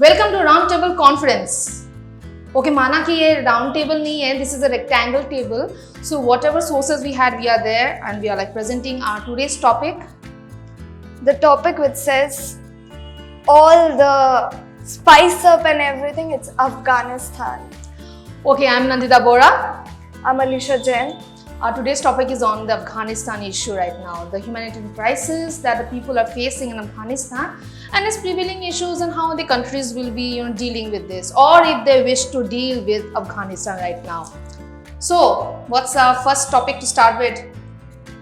Welcome to round table conference. Okay, माना कि ये राउंड टेबल नहीं है, this is a rectangle table. So whatever sources we had, we are there and we are like presenting our today's topic. The topic which says all the spice up and everything, it's Afghanistan. Okay, I'm Nandita Bora. I'm Alisha Jain. Our today's topic is on the Afghanistan issue right now, the humanitarian crisis that the people are facing in Afghanistan and its prevailing issues and how the countries will be dealing with this, or if they wish to deal with Afghanistan right now. So, what's our first topic to start with?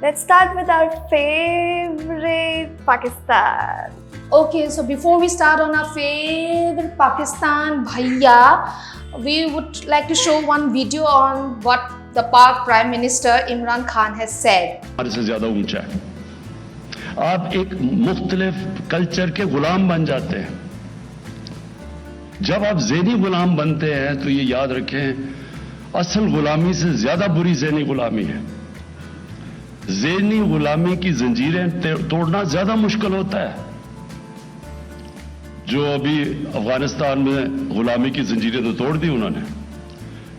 Let's start with our favorite Pakistan. Okay, so before we start on our favorite Pakistan, bhaiya, we would like to show one video on what the Pak Prime Minister Imran Khan has said. हमारे से ज़्यादा ऊंचा है. आप एक मुख्तलिफ culture के गुलाम बन जाते हैं. जब आप ज़हनी गुलाम बनते हैं तो ये याद रखें, असल गुलामी से ज़्यादा बुरी ज़हनी गुलामी है. ज़हनी गुलामी की जंजीरें तोड़ना ज़्यादा मुश्किल होता है. जो अभी अफगानिस्तान में गुलामी की जंजीरें तो तोड़ दी उन्होंने,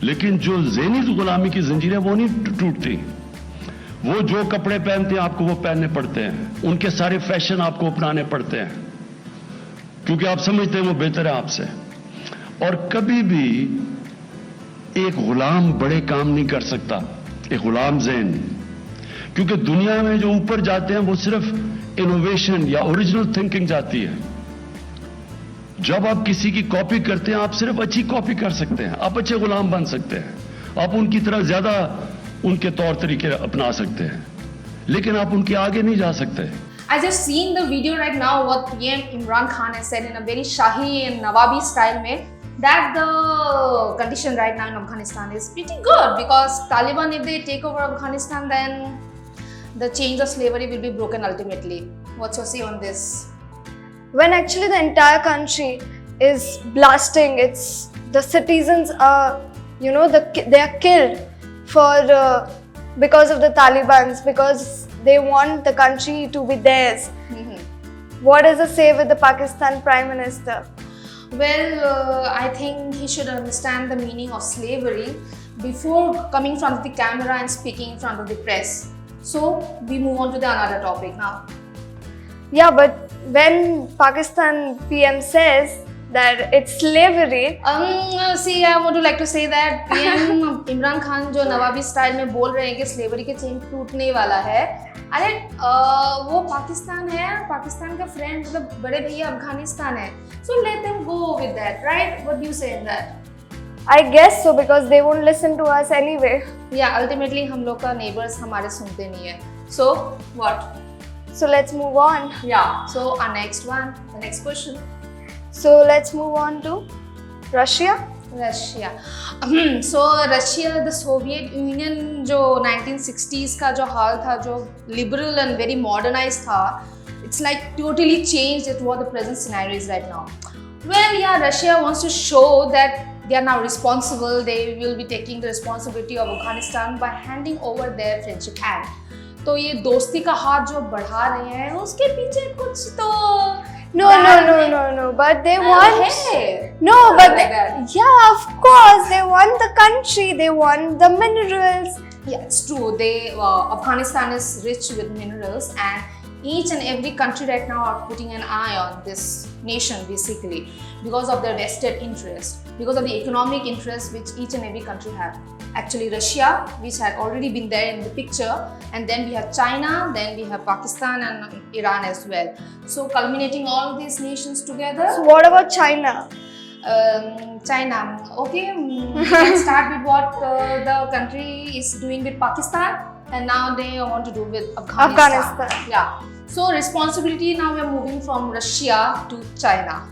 लेकिन जो ज़हनी गुलामी की जंजीरें वो नहीं टूटती. वो जो कपड़े पहनते हैं आपको वो पहनने पड़ते हैं, उनके सारे फैशन आपको अपनाने पड़ते हैं, क्योंकि आप समझते हैं वो बेहतर है आपसे. और कभी भी एक गुलाम बड़े काम नहीं कर सकता, एक गुलाम ज़हन, क्योंकि दुनिया में जो ऊपर जाते हैं वो सिर्फ इनोवेशन या ओरिजिनल थिंकिंग जाती है. जब आप किसी की कॉपी करते हैं आप सिर्फ अच्छी कॉपी कर सकते हैं, आप अच्छे गुलाम बन सकते हैं, आप उनकी तरह ज्यादा उनके तौर तरीके अपना सकते हैं, लेकिन आप उनके आगे नहीं जा सकते. I just seen the video right now what PM Imran Khan has said in a very Shahi and Nawabi style में, that the condition right now in Afghanistan is pretty good because Taliban, if they take over Afghanistan, then the chains of slavery will be broken ultimately. What's your say on this? When actually the entire country is blasting, it's the citizens are, they are killed for because of the Taliban's, because they want the country to be theirs. What is the say with the Pakistan Prime Minister? Well, I think he should understand the meaning of slavery before coming in front of the camera and speaking in front of the press. So we move on to the another topic now. Yeah, but when Pakistan PM says that it's slavery, see, I would like to say that PM Imran Khan जो नवाबी style में बोल रहे हैं कि slavery के chain टूटने वाला है, अरे वो पाकिस्तान है, पाकिस्तान का फ्रेंड मतलब बड़े भैया अफगानिस्तान है, so let them go with that, right? What do you say in that? I guess so, because they won't listen to us anyway. Yeah, ultimately हम लोग का neighbors हमारे सुनते नहीं है. So what? So let's move on. Yeah. So our next one, the next question. So let's move on to Russia. Russia. So Russia, the Soviet Union जो 1960s का जो हाल था, जो liberal and very modernized था, it's like totally changed at what the present scenario is right now. Well, yeah, Russia wants to show that they are now responsible. They will be taking the responsibility of Afghanistan by handing over their friendship hand. तो ये दोस्ती का हाथ जो बढ़ा रहे हैं उसके पीछे कुछ तो No, but they want है. no, but like that. yeah, of course they want the country, they want the minerals. Yeah, it's true. Afghanistan is rich with minerals, and each and every country right now are putting an eye on this nation basically because of their vested interest, because of the economic interest which each and every country have. Actually, Russia, which had already been there in the picture, and then we have China, then we have Pakistan and Iran as well. So culminating all of these nations together. So what about China? China. Okay, we can start with what the country is doing with Pakistan, and now they want to do with Afghanistan. Yeah. So responsibility, now we are moving from Russia to China.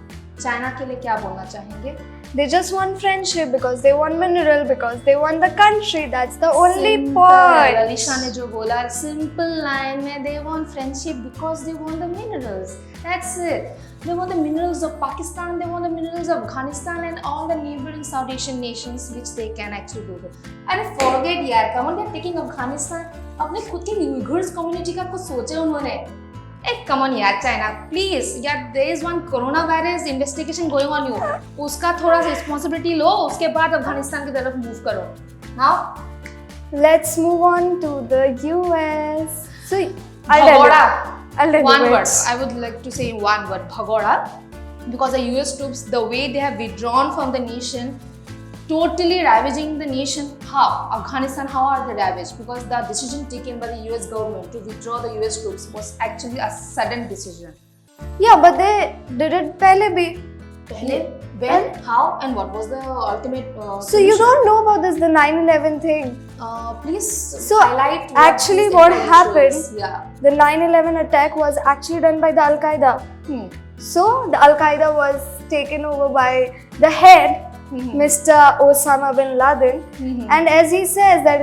China के लिए क्या बोलना चाहेंगे? They just want friendship because they want mineral, because they want the country. That's the only Simple. point. Alisha ने जो बोला simple line में, they want friendship because they want the minerals. That's it. They want the minerals of Pakistan, they want the minerals of Afghanistan and all the neighboring South Asian nations which they can actually do it. अरे forget यार, come on, they're taking Afghanistan. अपने खुद की Uyghurs community का कुछ सोचे उन्होंने. Hey, come on यार China, please. यार there is one coronavirus investigation going on you. उसका थोड़ा सा responsibility लो, उसके बाद अफगानिस्तान की तरफ move करो. Now, let's move on to the US. So I'll tell Bhagoda. you One word. it. I would like to say one word, Bhagoda, because the US troops, the way they have withdrawn from the nation, totally ravaging the nation. How? Afghanistan, how are they ravaged? Because the decision taken by the US government to withdraw the US troops was actually a sudden decision. Yeah, but they did it pehle bhi. Pehle, when, how, and what was the ultimate So you don't know about this, the 9/11 thing. Please So highlight actually these what information happened, is. Yeah. the 9/11 attack was actually done by the Al-Qaeda. So the Al-Qaeda was taken over by the head, Mr. Osama bin Laden, and as he says that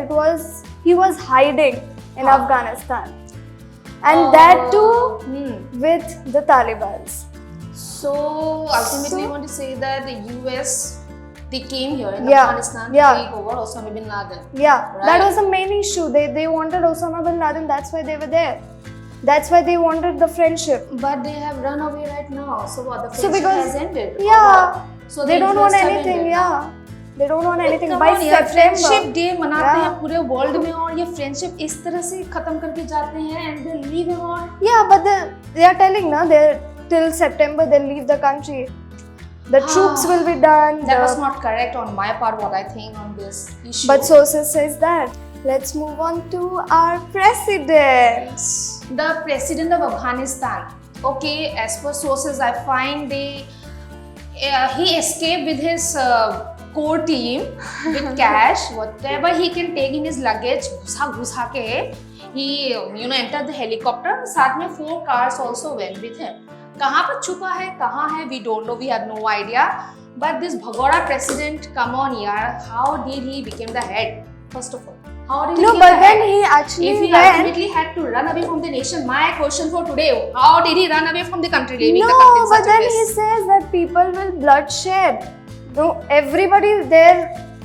he was hiding in Afghanistan, and that too with the Taliban's. So ultimately, you want to say that the US, they came here in Yeah, Afghanistan to yeah. take over Osama bin Laden. Yeah, Right. that was the main issue. They wanted Osama bin Laden. That's why they were there. That's why they wanted the friendship. But they have run away right now. So what? The So friendship because has ended. or yeah, what? So they the don't want interest have anything. ended. Yeah, they don't want anything Come by on यार, September. friendship day मनाते Yeah. हैं पूरे world में और ये friendship इस तरह से खत्म करके जाते हैं and they leave him on. Yeah, but they are telling na they're till September they'll leave the country. The troops will be done. That was not correct on my part. What I think on this issue. But sources says that. Let's move on to our president. The president of Afghanistan. Okay, as per sources, I find he escaped with his core team with cash, whatever he can take in his luggage. घुसा के he entered the helicopter. साथ में 4 cars also went with him. कहाँ पर छुपा है, कहाँ है? We don't know. We have no idea. But this Bhagoda president, come on, yaar, how did he become the head? First of all, how did he No, become but the then head? he actually If he went. ultimately had to run away from the nation, my question for today: how did he run away from the country, leaving No, the country in but such a then he mess? says that people will bloodshed. No, everybody there,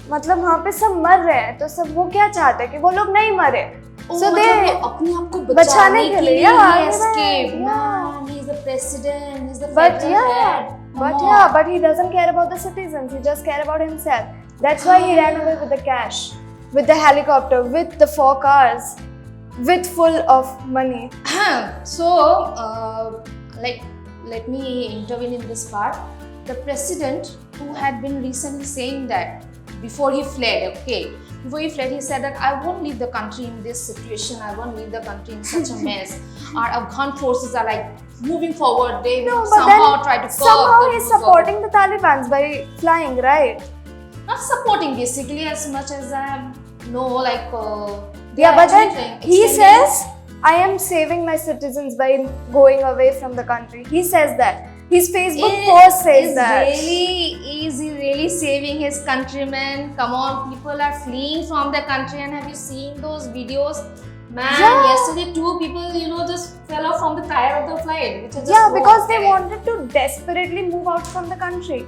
मतलब वहाँ पे सब मर रहे हैं, तो सब वो क्या चाहते हैं कि वो लोग नहीं मरे. Oh, So मतलब they वो अपने आप को बचाने बचाने के के लिए, लिए yeah, he escaped. yeah. Man, he's the president, he's the But federal yeah, head. Come on. but he doesn't care about the citizens. He just care about himself. That's why he ran away with the cash, with the helicopter, with the 4 cars, with full of money. So, let me intervene in this part. The president, who had been recently saying that before he fled, he said that I won't leave the country in this situation. I won't leave the country in such a mess. Our Afghan forces are like moving forward. They No, but somehow then try to curb somehow the he's rules of- supporting the Taliban by flying, right? Not supporting basically as much as I know, like. They Yeah, are but then actually he extending- says, I am saving my citizens by going away from the country. He says that. His Facebook post says that. Is he really saving his countrymen? Come on, people are fleeing from the country, and have you seen those videos? Man, Yeah. yesterday 2 people, just fell off from the tire of the flight. Which is just Yeah, because they okay. wanted to desperately move out from the country.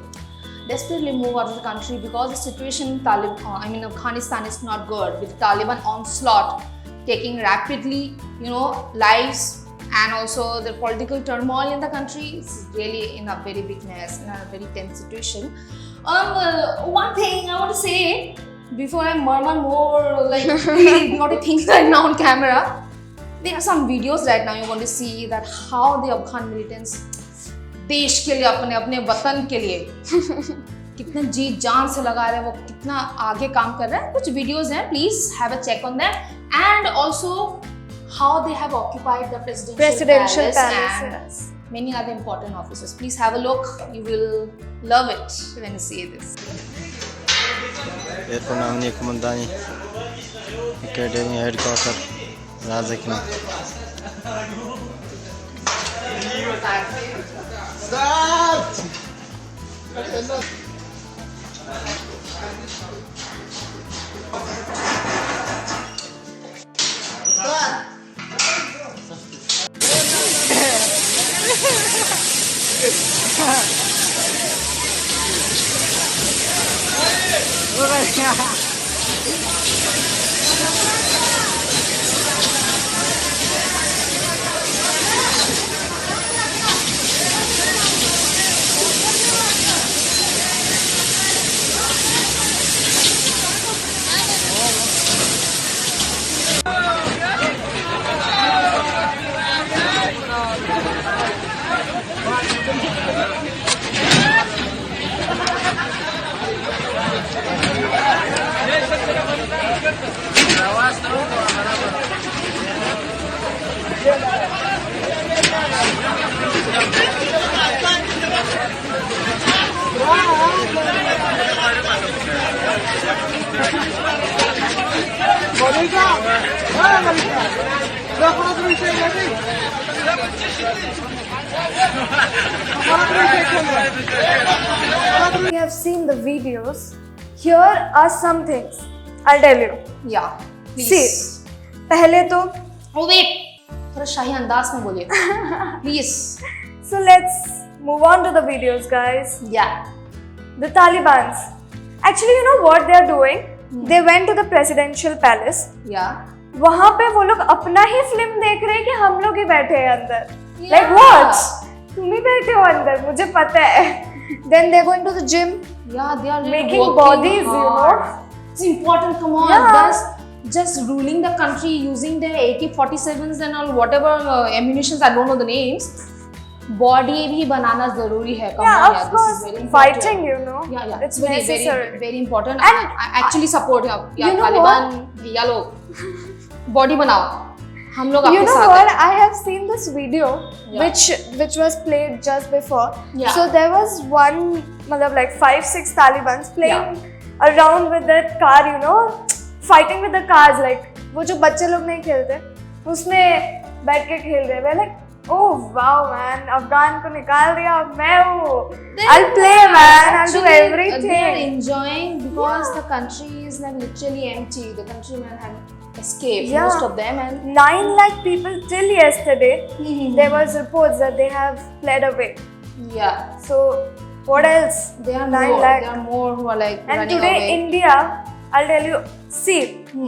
Desperately move out of the country because the situation in Afghanistan is not good, with Taliban onslaught taking rapidly, lives, and also the political turmoil in the country is really in a very big mess, in a very tense situation. One thing I want to say before I murmur more like naughty things right now on camera, there are some videos right now you're going to see that how the Afghan militants देश के लिए, अपने वतन के लिए कितने जी जान से लगा रहे हैं, वो कितना आगे काम कर रहे हैं. कुछ वीडियोस हैं, please have a check on that. And also how they have occupied the presidential palace and many other important offices. Please have a look. You will love it when you see this. Erkunamni Kumandani Academy Headquarters, Razakna. We have seen the videos. Here are some things. I'll tell you. Yeah, please. See, पहले तो Oh wait, थोड़ा शाही अंदाज में बोलिए. Please. so let's move on to the videos, guys. Yeah. The Talibans. Actually, you know what they are doing? They went to the presidential palace. Yeah. वहाँ पे वो लोग अपना ही फिल्म देख रहे हैं कि हम लोग ही बैठे हैं अंदर. Yeah. Like what? तुम ही बैठे हो अंदर, मुझे पता है. Then they're going to the gym. Yeah, they are really Making working bodies, you hard. know. It's important. Come on, Yeah. just ruling the country using their AK-47s and all whatever ammunitions. I don't know the names. Body भी बनाना जरूरी है. Come Yeah, on, of yeah, course. this is very important. Fighting, you know. Yeah. It's very, necessary. very, very important. And I actually support yeah, you know Taliban भैया लोग body बनाओ. हम लोग You आपके know साथ what? हैं. I have seen this video Yeah. which was played just before. Yeah. So there was one, मतलब like 5-6 Talibans playing around with that car, you know, fighting with the cars. Like वो जो बच्चे लोग नहीं खेलते, उसमें बैठ के खेल रहे. We're like, oh wow man, Afghan को निकाल दिया. अब मैं हूँ. I'll play man. I'll do Actually, they are everything. enjoying because the country is like literally empty. The countrymen have escaped, Yeah. most of them, and 9 lakh people till yesterday. There was reports that they have fled away. yeah, So what else? there are 9 more. lakh. There are more who are like And running today away. India, I'll tell you, see,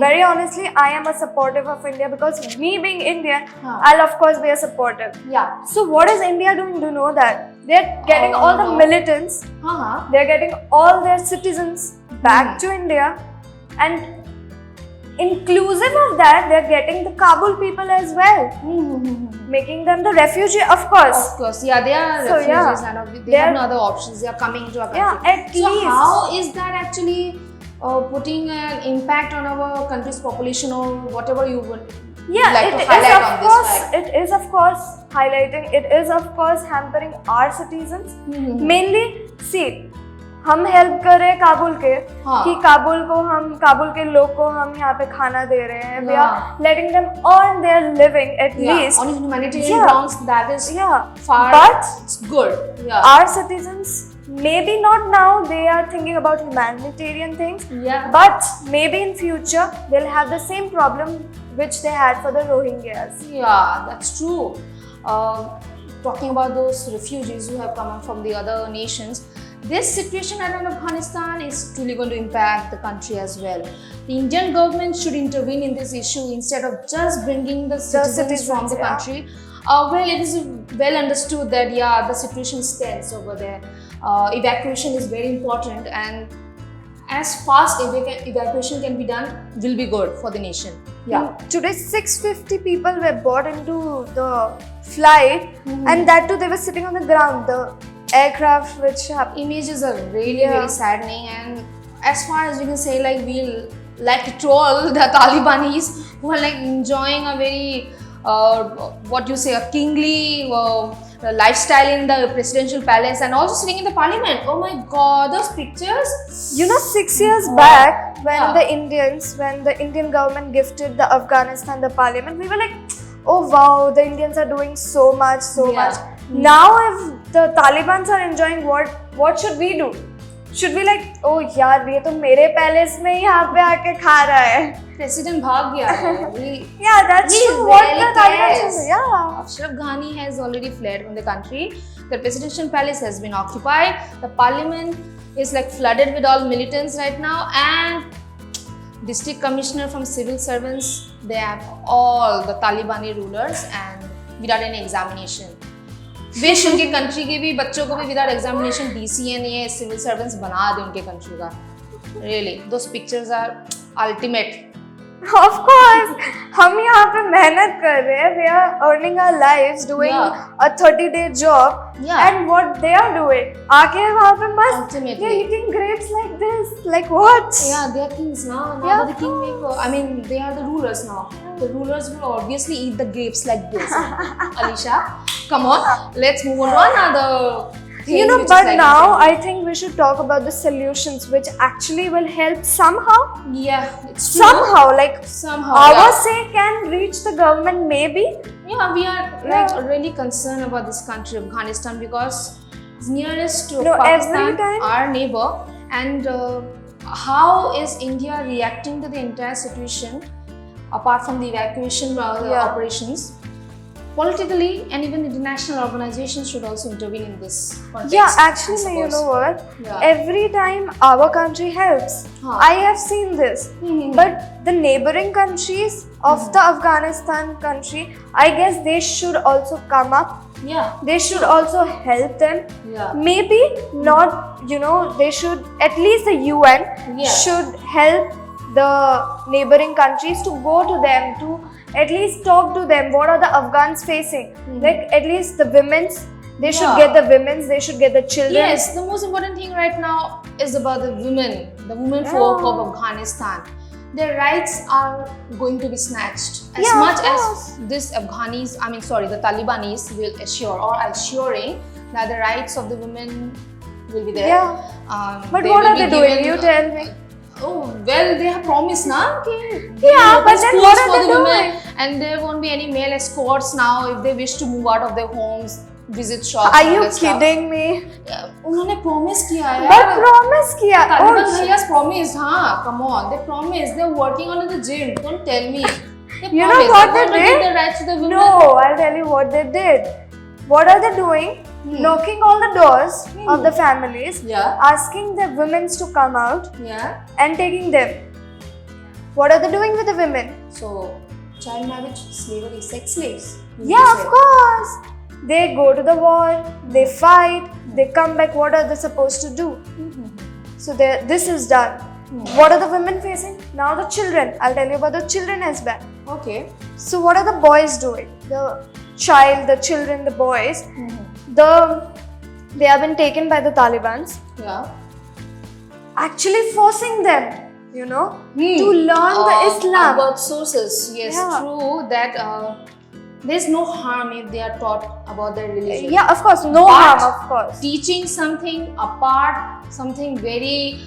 very honestly, I am a supportive of India because me being Indian, Huh. I'll of course be a supportive. Yeah. So what is India doing to know that? They're getting Oh, all the no. militants, Uh-huh. they're getting all their citizens back to India, and inclusive of that, they're getting the Kabul people as well, making them the refugee, of course. Of course, yeah, they are So, yeah, refugees and they they have are- no other options. They are coming to our Yeah, country. at so least. how is that actually putting an impact on our country's population or whatever you would Yeah, like it to is highlight of on this course. fact? It is of course highlighting. It is of course hampering our citizens. Mainly, see, हम help कर रहे हैं काबुल के हाँ. कि काबुल के लोग को हम यहाँ पे खाना दे रहे हैं. We Yeah. are letting them earn their living at Yeah, least. on humanitarian Yeah. grounds, that is Yeah, far. but it's good. Yeah. our citizens, maybe not now, they are thinking about humanitarian things. Yeah. But maybe in future they'll have the same problem which they had for the Rohingyas. Yeah, that's true. Talking about those refugees who have come from the other nations, this situation in Afghanistan is truly going to impact the country as well. The Indian government should intervene in this issue instead of just bringing the citizens from the yeah. country. Well, it is well understood that the situation is tense over there. Evacuation is very important, and as fast evacuation can be done will be good for the nation. Yeah. Today 650 people were brought into the flight, and that too they were sitting on the ground. The aircraft which happened. Images are really Yeah. very saddening, and as far as we can say, like we like to troll the Talibanis who are like enjoying a very what you say, a kingly lifestyle in the presidential palace and also sitting in the parliament. Oh my god, those pictures. You know, 6 years back when Yeah. when the Indian government gifted the Afghanistan the parliament, we were like, oh wow, the Indians are doing so much, Yeah. much. Now if the Talibans are enjoying, what should we do? Should we like, oh yaar, ये तो मेरे palace में ही यहाँ पे आके खा रहा है. President भाग गया है. Yeah, that's He true. What the really Talibans cares. are. Yeah. Ashraf Ghani has already fled from the country. The presidential palace has been occupied. The parliament is like flooded with all militants right now, and district commissioner from civil servants, they have all the Talibani rulers and without any examination. Wish उनके country के भी बच्चों को भी without examination DCN ये civil servants बना दे उनके कंट्री का. Really those pictures are ultimate. Of course, हम यहाँ पे मेहनत कर रहे हैं. We are earning our lives doing Yeah. a 30-day job. Yeah. And what they are doing, आके वहाँ पे मस्त, Ultimately. they're eating grapes like this. Like what? Yeah, they are kings now. Now Yeah. they're the kingmaker. I mean, they are the rulers now. The rulers will obviously eat the grapes like this. Alisha, come on. Let's move on to another You know, which is but like now insane. I think we should talk about the solutions which actually will help somehow. Yeah, it's true. Somehow, like Somehow, our yeah. say can reach the government, maybe. Yeah, we are Yeah. like really concerned about this country, Afghanistan, because it's nearest to No, every Pakistan, time- our neighbor, and how is India reacting to the entire situation, apart from the evacuation Yeah. operations? Politically and even international organizations should also intervene in this context. Yeah, I actually, you suppose. know what? Yeah. Every time our country helps, Huh. I have seen this. Mhm. But the neighboring countries of the Afghanistan country, I guess they should also come up. Yeah. They should also help them. Yeah. Maybe not, you know, they should, at least the UN Yeah. should help the neighboring countries to go to them, to at least talk to them. What are the Afghans facing? Like, at least the women's, they should Yeah. get the women's, they should get the children. Yes, the most important thing right now is about the women folk of Afghanistan. Their rights are going to be snatched. As Yeah, of much as course. this the Talibanis will assure or are assuring that the rights of the women will be there. Yeah. But They what will are be they doing? given, You tell me. Oh, well, they have promised now. Yeah, but then what are they women, doing? and there won't be any male escorts now if they wish to move out of their homes, visit shops. Are and you all that stuff. kidding me? Yeah, उन्होंने promise किया है But यार. promise kiya. Taliban Oh, bhaiya's promised, हाँ, come on, they promised. They're working on the gym. Don't tell me. They You know promised. what They're they going to give did? the rights to the women. no, I'll tell you what they did. What are they doing? Knocking all the doors of the families, Yeah. asking the women to come out Yeah. and taking them. What are they doing with the women? So, child marriage, slavery, sex slaves. you Yeah, mean of to say. course. They go to the war, they fight, they come back. What are they supposed to do? So this is done. What are the women facing? Now the children. I'll tell you about the children as well. Okay. So what are the boys doing? The child, the children, the boys, they have been taken by the Talibans, Yeah. actually forcing them, you know, to learn the Islam. About sources, yes, Yeah. true that there's no harm if they are taught about their religion. Yeah, of course, no But harm, of course. Teaching something apart, something very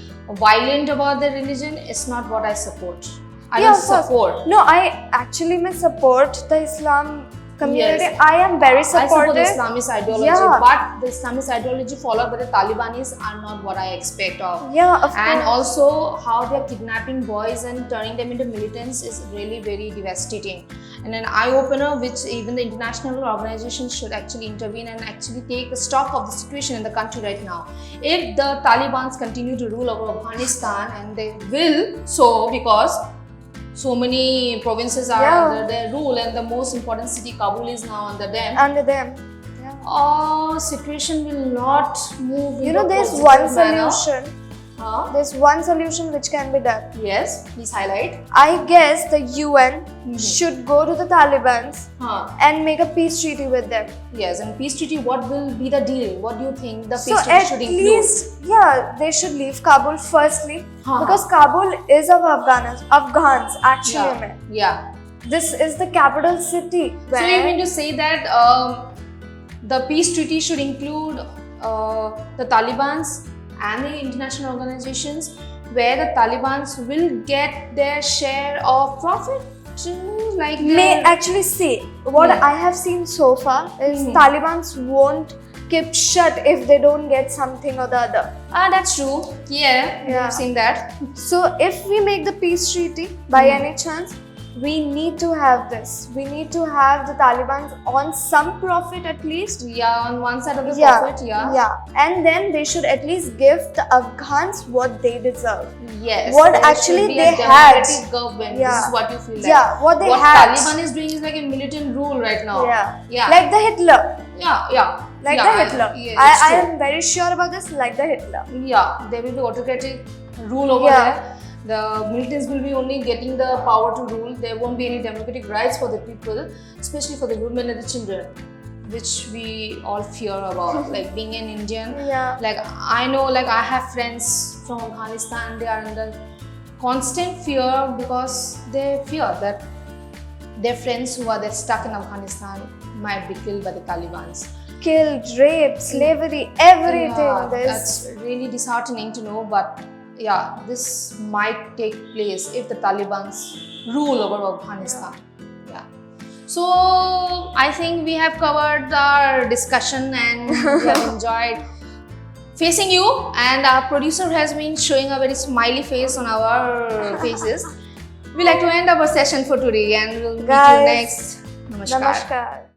violent about their religion is not what I support. I Yeah, don't of course. support. No, I actually may support the Islam community. Yes. I am very I support the supportive. Islamist ideology, Yeah. but the Islamist ideology followed by the Talibanis are not what I expect of. Yeah, of And course. also how they're kidnapping boys and turning them into militants is really very devastating and an eye-opener which even the international organizations should actually intervene and actually take a stock of the situation in the country right now. If the Talibans continue to rule over Afghanistan, and they will so because so many provinces are Yeah. under their rule and the most important city Kabul is now under them, Under them. Yeah. situation will not move in You know, a there's positive one manner. solution. Huh? There's one solution which can be done. Yes, please highlight. I guess the UN should go to the Taliban Huh. and make a peace treaty with them. Yes, and peace treaty, what will be the deal? What do you think the So peace treaty at should include? least, yeah, they should leave Kabul firstly, Huh. because Kabul is of Afghans actually. Yeah. mein. Yeah. This is the capital city. So you mean to say that the peace treaty should include the Talibans and the international organizations, where the Talibans will get their share of profit? Like May their- actually say what Yeah. I have seen so far is Talibans won't keep shut if they don't get something or the other. That's true. Yeah, Yeah. I've seen that. So if we make the peace treaty by any chance, we need to have this. We need to have the Taliban on some profit at least. Yeah, on one side of the Yeah, profit, yeah. And then they should at least give the Afghans what they deserve. Yes. What there actually should be they a had. democratic government. Yeah. This is what you feel like. Yeah, what they what had. Taliban is doing is like a militant rule right now. Yeah. Yeah. Like the Hitler. yeah. Like Yeah, the Hitler. yeah, it's I true. am very sure about this, like the Hitler. Yeah, there will be autocratic rule over Yeah. there. The militants will be only getting the power to rule. There won't be any democratic rights for the people, especially for the women and the children, which we all fear about. Like being an Indian, Yeah. like I know, like I have friends from Afghanistan. They are under constant fear because they fear that their friends who are there stuck in Afghanistan might be killed by the Talibans. killed, raped, slavery, everything. Yeah, There's that's really disheartening to know, but yeah, this might take place if the Taliban's rule over Afghanistan. Yeah. So I think we have covered our discussion and we have enjoyed facing you, and our producer has been showing a very smiley face on our faces. We like to end our session for today, and we'll meet you Guys, next. Namaskar. Namaskar.